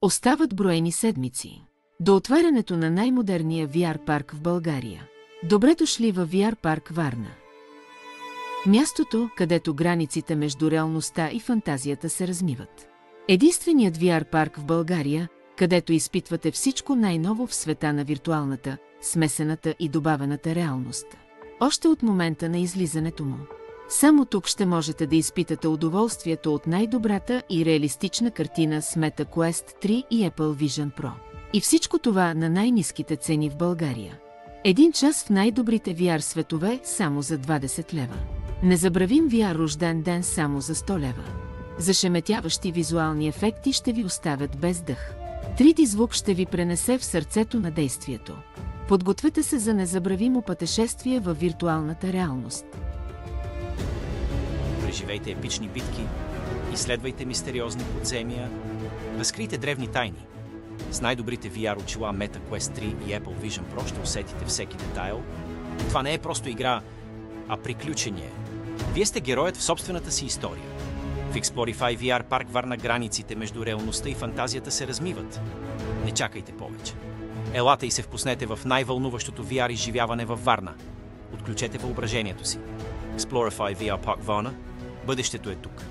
Остават броени седмици до отварянето на най-модерния VR парк в България. Добре дошли във VR парк Варна. Мястото, където границите между реалността и фантазията се размиват. Единственият VR парк в България, където изпитвате всичко най-ново в света на виртуалната, смесената и добавената реалност. Още от момента на излизането му. Само тук ще можете да изпитате удоволствието от най-добрата и реалистична картина с Meta Quest 3 и Apple Vision Pro. И всичко това на най-ниските цени в България. Един час в най-добрите VR светове само за 20 лева. Незабравим VR рожден ден само за 100 лева. Зашеметяващи визуални ефекти ще ви оставят без дъх. 3D звук ще ви пренесе в сърцето на действието. Подгответе се за незабравимо пътешествие във виртуалната реалност. Преживейте епични битки, изследвайте мистериозни подземия, разкрийте древни тайни. С най-добрите VR очила Meta Quest 3 и Apple Vision Pro ще усетите всеки детайл. Това не е просто игра, а приключение. Вие сте героят в собствената си история. В Explorify VR парк Варна границите между реалността и фантазията се размиват. Не чакайте повече. Елате и се впуснете в най-вълнуващото VR изживяване във Варна. Отключете въображението си. Explorify VR парк Варна. Бъдещето е тук.